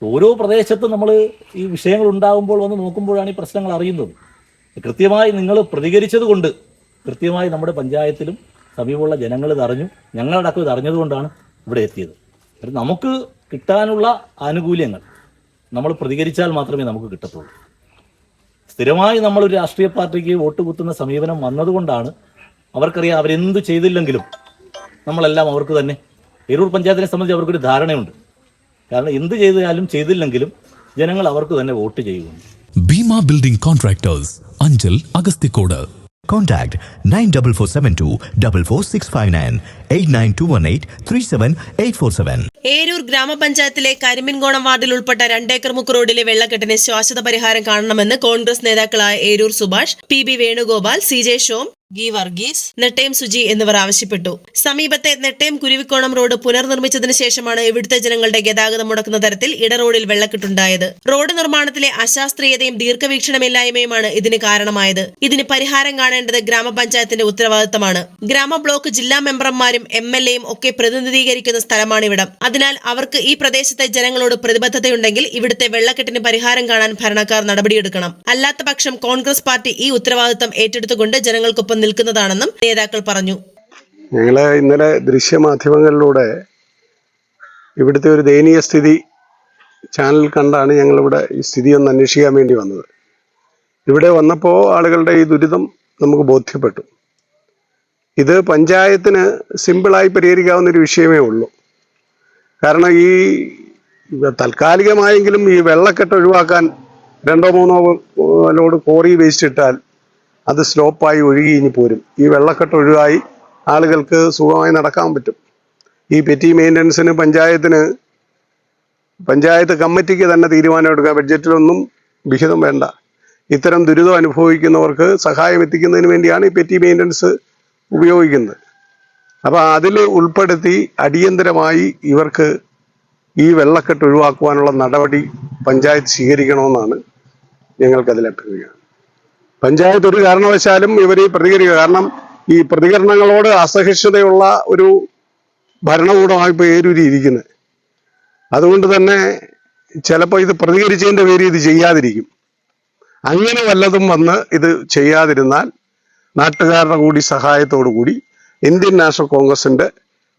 ഓരോ പ്രദേശത്തും നമ്മൾ ഈ വിഷയങ്ങൾ ഉണ്ടാകുമ്പോൾ വന്ന് നോക്കുമ്പോഴാണ് ഈ പ്രശ്നങ്ങൾ അറിയുന്നത്. കൃത്യമായി നിങ്ങൾ പ്രതികരിച്ചത് കൊണ്ട് കൃത്യമായി നമ്മുടെ പഞ്ചായത്തിലും സമീപമുള്ള ജനങ്ങൾ ഇത് അറിഞ്ഞു, ഞങ്ങളടക്കം ഇത് അറിഞ്ഞതുകൊണ്ടാണ് ഇവിടെ എത്തിയത്. നമുക്ക് കിട്ടാനുള്ള ആനുകൂല്യങ്ങൾ നമ്മൾ പ്രതികരിച്ചാൽ മാത്രമേ നമുക്ക് കിട്ടത്തുള്ളൂ. സ്ഥിരമായി നമ്മളൊരു രാഷ്ട്രീയ പാർട്ടിക്ക് വോട്ട് കുത്തുന്ന സമീപനം വന്നതുകൊണ്ടാണ് അവർക്കറിയാം അവരെന്ത് ചെയ്തില്ലെങ്കിലും നമ്മളെല്ലാം അവർക്ക് തന്നെ. ഏരൂർ പഞ്ചായത്തിനെ സംബന്ധിച്ച് അവർക്കൊരു ധാരണയുണ്ട്. കാരണം എന്ത് ചെയ്താലും ചെയ്തില്ലെങ്കിലും ജനങ്ങൾ അവർക്ക് തന്നെ വോട്ട് ചെയ്യുന്നു. Bhima building contractors, Anchal, Agasthicode. Contact 94472 44659 89218 37847. Eroor ഗ്രാമപഞ്ചായത്തിലെ കരിമിൻകോണം വാർഡിൽ ഉൾപ്പെട്ട 2 ഏക്കർ മുക്ക് റോഡിലെ വെള്ളക്കെട്ടിന് ശാശ്വത പരിഹാരം കാണണമെന്ന് കോൺഗ്രസ് നേതാക്കളായ ഏരൂർ സുഭാഷ്, PB വേണുഗോപാൽ, CJ ഷോം, ഗി വർഗീസ്, നെട്ടയം സുജി എന്നിവർ ആവശ്യപ്പെട്ടു. സമീപത്തെ നെട്ടയം കുരുവിക്കോണം റോഡ് പുനർനിർമ്മിച്ചതിനു ശേഷമാണ് ഇവിടുത്തെ ജനങ്ങളുടെ ഗതാഗതം മുടക്കുന്ന തരത്തിൽ ഇടറോഡിൽ വെള്ളക്കെട്ടുണ്ടായത്. റോഡ് നിർമ്മാണത്തിലെ അശാസ്ത്രീയതയും ദീർഘവീക്ഷണമില്ലായ്മയുമാണ് ഇതിന് കാരണമായത്. ഇതിന് പരിഹാരം കാണേണ്ടത് ഗ്രാമപഞ്ചായത്തിന്റെ ഉത്തരവാദിത്തമാണ്. ഗ്രാമ ബ്ലോക്ക് ജില്ലാ മെമ്പർമാരും MLAയും ഒക്കെ പ്രതിനിധീകരിക്കുന്ന സ്ഥലമാണിവിടം. അതിനാൽ അവർക്ക് ഈ പ്രദേശത്തെ ജനങ്ങളോട് പ്രതിബദ്ധതയുണ്ടെങ്കിൽ ഇവിടുത്തെ വെള്ളക്കെട്ടിന് പരിഹാരം കാണാൻ ഭരണക്കാർ നടപടിയെടുക്കണം. അല്ലാത്ത പക്ഷം കോൺഗ്രസ് പാർട്ടി ഈ ഉത്തരവാദിത്തം ഏറ്റെടുത്തുകൊണ്ട് ജനങ്ങൾക്കൊപ്പം നിൽക്കുന്നതാണെന്നും നേതാക്കൾ പറഞ്ഞു. ഞങ്ങള് ഇന്നലെ ദൃശ്യമാധ്യമങ്ങളിലൂടെ ഇവിടുത്തെ ഒരു ദയനീയ സ്ഥിതി ചാനൽ കണ്ടാണ് ഞങ്ങളിവിടെ ഈ സ്ഥിതി ഒന്ന് അന്വേഷിക്കാൻ വേണ്ടി വന്നത്. ഇവിടെ വന്നപ്പോൾ ആളുകളുടെ ഈ ദുരിതം നമുക്ക് ബോധ്യപ്പെട്ടു. ഇത് പഞ്ചായത്തിന് സിമ്പിളായി പരിഹരിക്കാവുന്നൊരു വിഷയമേ ഉള്ളൂ. കാരണം ഈ താൽക്കാലികമായെങ്കിലും ഈ വെള്ളക്കെട്ട് ഒഴിവാക്കാൻ 2-3 ലോഡ് കോറി വേസ്റ്റ് ഇട്ടാൽ അത് സ്ലോപ്പായി ഒഴുകി ഇനി പോരും. ഈ വെള്ളക്കെട്ട് ഒഴിവായി ആളുകൾക്ക് സുഖമായി നടക്കാൻ പറ്റും. ഈ പെറ്റി മെയിൻ്റനൻസിന് പഞ്ചായത്ത് കമ്മിറ്റിക്ക് തന്നെ തീരുമാനമെടുക്കാം. ബഡ്ജറ്റിലൊന്നും വിഹിതം വേണ്ട. ഇത്തരം ദുരിതം അനുഭവിക്കുന്നവർക്ക് സഹായം എത്തിക്കുന്നതിന് വേണ്ടിയാണ് ഈ പെറ്റി മെയിൻ്റനൻസ് ഉപയോഗിക്കുന്നത്. അപ്പോൾ അതിൽ ഉൾപ്പെടുത്തി അടിയന്തരമായി ഇവർക്ക് ഈ വെള്ളക്കെട്ട് ഒഴിവാക്കുവാനുള്ള നടപടി പഞ്ചായത്ത് സ്വീകരിക്കണമെന്നാണ് ഞങ്ങൾക്കതിൽ അഭ്യർത്ഥിക്കുന്നത്. പഞ്ചായത്ത് ഒരു കാരണവശാലും ഇവരെ പ്രതികരിക്കുക. കാരണം ഈ പ്രതികരണങ്ങളോട് അസഹിഷ്ണുതയുള്ള ഒരു ഭരണകൂടമായി ഇപ്പോൾ ഏരൂരി ഇരിക്കുന്നത്. അതുകൊണ്ട് തന്നെ ചിലപ്പോൾ ഇത് പ്രതികരിച്ചതിൻ്റെ പേര് ഇത് ചെയ്യാതിരിക്കും. അങ്ങനെ വല്ലതും വന്ന് ഇത് ചെയ്യാതിരുന്നാൽ നാട്ടുകാരുടെ കൂടി സഹായത്തോടു കൂടി ഇന്ത്യൻ നാഷണൽ കോൺഗ്രസിന്റെ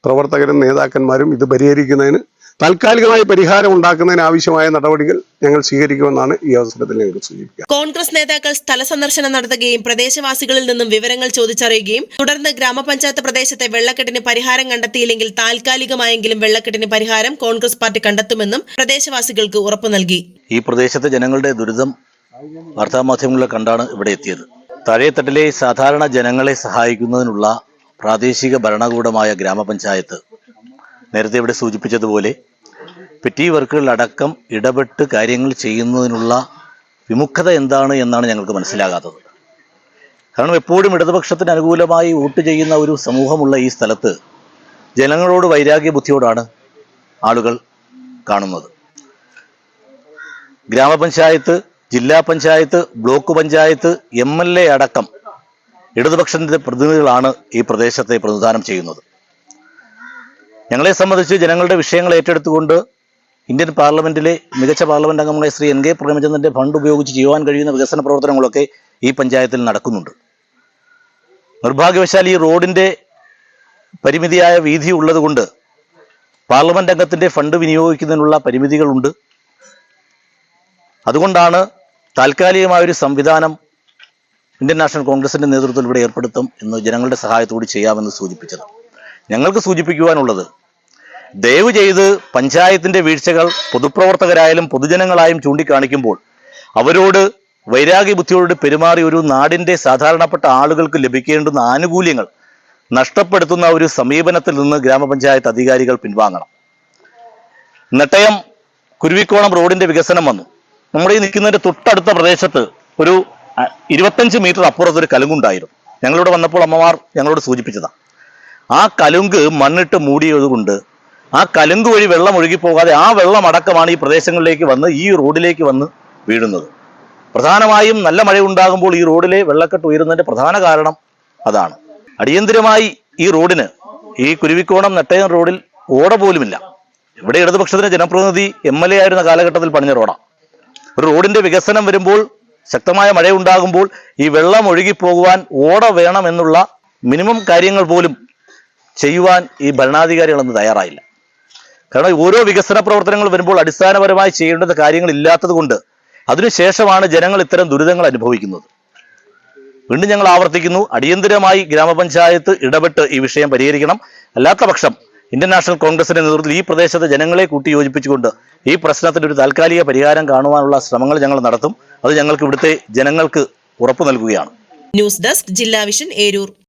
പ്രവർത്തകരും നേതാക്കന്മാരും ഇത് പരിഹരിക്കുന്നതിന് താൽക്കാലികമായി പരിഹാരം ഉണ്ടാക്കുന്നതിന് ആവശ്യമായ നടപടികൾ ഞങ്ങൾ സ്വീകരിക്കുമെന്നാണ് ഈ അവസരത്തിൽ ഞങ്ങൾക്ക് സൂചിപ്പിക്കുക. കോൺഗ്രസ് നേതാക്കൾ സ്ഥല സന്ദർശനം നടത്തുകയും പ്രദേശവാസികളിൽ നിന്നും വിവരങ്ങൾ ചോദിച്ചറിയുകയും തുടർന്ന് ഗ്രാമപഞ്ചായത്ത് പ്രദേശത്തെ വെള്ളക്കെട്ടിന് പരിഹാരം കണ്ടെത്തിയില്ലെങ്കിൽ താൽക്കാലികമായെങ്കിലും വെള്ളക്കെട്ടിന് പരിഹാരം കോൺഗ്രസ് പാർട്ടി കണ്ടെത്തുമെന്നും പ്രദേശവാസികൾക്ക് ഉറപ്പു നൽകി. ഈ പ്രദേശത്തെ ജനങ്ങളുടെ ദുരിതം വാർത്താമാധ്യമങ്ങളിൽ കണ്ടാണ് ഇവിടെ എത്തിയത്. താഴെത്തട്ടിലെ സാധാരണ ജനങ്ങളെ സഹായിക്കുന്നതിനുള്ള പ്രാദേശിക ഭരണകൂടമായ ഗ്രാമപഞ്ചായത്ത് നേരത്തെ ഇവിടെ സൂചിപ്പിച്ചതുപോലെ പെറ്റി വർക്കുകളിലടക്കം ഇടപെട്ട് കാര്യങ്ങൾ ചെയ്യുന്നതിനുള്ള വിമുഖത എന്താണ് എന്നാണ് ഞങ്ങൾക്ക് മനസ്സിലാകാത്തത്. കാരണം എപ്പോഴും ഇടതുപക്ഷത്തിന് അനുകൂലമായി വോട്ട് ചെയ്യുന്ന ഒരു സമൂഹമുള്ള ഈ സ്ഥലത്ത് ജനങ്ങളോട് വൈരാഗ്യ ബുദ്ധിയോടാണ് ആളുകൾ കാണുന്നത്. ഗ്രാമപഞ്ചായത്ത്, ജില്ലാ പഞ്ചായത്ത്, ബ്ലോക്ക് പഞ്ചായത്ത്, MLA അടക്കം ഇടതുപക്ഷത്തിന്റെ പ്രതിനിധികളാണ് ഈ പ്രദേശത്തെ പ്രതിനിധാനം ചെയ്യുന്നത്. ഞങ്ങളെ സംബന്ധിച്ച് ജനങ്ങളുടെ വിഷയങ്ങൾ ഏറ്റെടുത്തുകൊണ്ട് ഇന്ത്യൻ പാർലമെന്റിലെ മികച്ച പാർലമെന്റ് അംഗമായ ശ്രീ NK പ്രേമചന്ദ്രന്റെ ഫണ്ട് ഉപയോഗിച്ച് ചെയ്യുവാൻ കഴിയുന്ന വികസന പ്രവർത്തനങ്ങളൊക്കെ ഈ പഞ്ചായത്തിൽ നടക്കുന്നുണ്ട്. നിർഭാഗ്യവശാൽ ഈ റോഡിന്റെ പരിമിതിയായ വീതി ഉള്ളതുകൊണ്ട് പാർലമെന്റ് അംഗത്തിന്റെ ഫണ്ട് വിനിയോഗിക്കുന്നതിനുള്ള പരിമിതികളുണ്ട്. അതുകൊണ്ടാണ് താൽക്കാലികമായൊരു സംവിധാനം ഇന്ത്യൻ നാഷണൽ കോൺഗ്രസിന്റെ നേതൃത്വത്തിൽ ഇവിടെ ഏർപ്പെടുത്തും എന്ന് ജനങ്ങളുടെ സഹായത്തോടെ ചെയ്യാമെന്ന് സൂചിപ്പിച്ചത്. ഞങ്ങൾക്ക് സൂചിപ്പിക്കുവാനുള്ളത്, ദയവ് ചെയ്ത് പഞ്ചായത്തിന്റെ വീഴ്ചകൾ പൊതുപ്രവർത്തകരായാലും പൊതുജനങ്ങളായും ചൂണ്ടിക്കാണിക്കുമ്പോൾ അവരോട് വൈരാഗ്യ ബുദ്ധിയോട് പെരുമാറി ഒരു നാടിന്റെ സാധാരണപ്പെട്ട ആളുകൾക്ക് ലഭിക്കേണ്ടുന്ന ആനുകൂല്യങ്ങൾ നഷ്ടപ്പെടുത്തുന്ന ഒരു സമീപനത്തിൽ നിന്ന് ഗ്രാമപഞ്ചായത്ത് അധികാരികൾ പിൻവാങ്ങണം. നെട്ടയം കുരുവിക്കോണം റോഡിന്റെ വികസനം വന്നു. നമ്മുടെ ഈ നിൽക്കുന്നതിന്റെ തൊട്ടടുത്ത പ്രദേശത്ത് ഒരു 25 മീറ്റർ അപ്പുറത്ത് ഒരു കലുങ്കുണ്ടായിരുന്നു. ഞങ്ങളിവിടെ വന്നപ്പോൾ അമ്മമാർ ഞങ്ങളോട് സൂചിപ്പിച്ചതാണ്. ആ കലുങ്ക് മണ്ണിട്ട് മൂടിയതുകൊണ്ട് ആ കലുങ്ക് വഴി വെള്ളം ഒഴുകിപ്പോകാതെ ആ വെള്ളം അടക്കമാണ് ഈ പ്രദേശങ്ങളിലേക്ക് വന്ന് ഈ റോഡിലേക്ക് വന്ന് വീഴുന്നത്. പ്രധാനമായും നല്ല മഴ ഉണ്ടാകുമ്പോൾ ഈ റോഡിലെ വെള്ളക്കെട്ട് ഉയരുന്നതിന്റെ പ്രധാന കാരണം അതാണ്. അടിയന്തിരമായി ഈ റോഡിന്, ഈ കുരുവിക്കോണം നെട്ടയം റോഡിൽ ഓട പോലുമില്ല. ഇവിടെ ഇടതുപക്ഷത്തിന്റെ ജനപ്രതിനിധി MLA ആയിരുന്ന കാലഘട്ടത്തിൽ പണിഞ്ഞ റോഡാണ്. ഒരു റോഡിന്റെ വികസനം വരുമ്പോൾ, ശക്തമായ മഴയുണ്ടാകുമ്പോൾ ഈ വെള്ളം ഒഴുകിപ്പോകുവാൻ ഓട വേണമെന്നുള്ള മിനിമം കാര്യങ്ങൾ പോലും ചെയ്യുവാൻ ഈ ഭരണാധികാരികളൊന്നും തയ്യാറായില്ല. കാരണം ഓരോ വികസന പ്രവർത്തനങ്ങൾ വരുമ്പോൾ അടിസ്ഥാനപരമായി ചെയ്യേണ്ടുന്ന കാര്യങ്ങൾ ഇല്ലാത്തത് കൊണ്ട് അതിനുശേഷമാണ് ജനങ്ങൾ ഇത്തരം ദുരിതങ്ങൾ അനുഭവിക്കുന്നത്. വീണ്ടും ഞങ്ങൾ ആവർത്തിക്കുന്നു, അടിയന്തരമായി ഗ്രാമപഞ്ചായത്ത് ഇടപെട്ട് ഈ വിഷയം പരിഹരിക്കണം. അല്ലാത്ത പക്ഷം ഇന്ത്യൻ നാഷണൽ കോൺഗ്രസിന്റെ നേതൃത്വത്തിൽ ഈ പ്രദേശത്തെ ജനങ്ങളെ കൂട്ടിയോജിപ്പിച്ചുകൊണ്ട് ഈ പ്രശ്നത്തിന് ഒരു താൽക്കാലിക പരിഹാരം കാണുവാനുള്ള ശ്രമങ്ങൾ ഞങ്ങൾ നടത്തും. അത് ഞങ്ങൾക്ക് ഇവിടുത്തെ ജനങ്ങൾക്ക് ഉറപ്പു നൽകുകയാണ്. ന്യൂസ് ഡെസ്ക് ജില്ലാ വിഷൻ ഏരൂർ.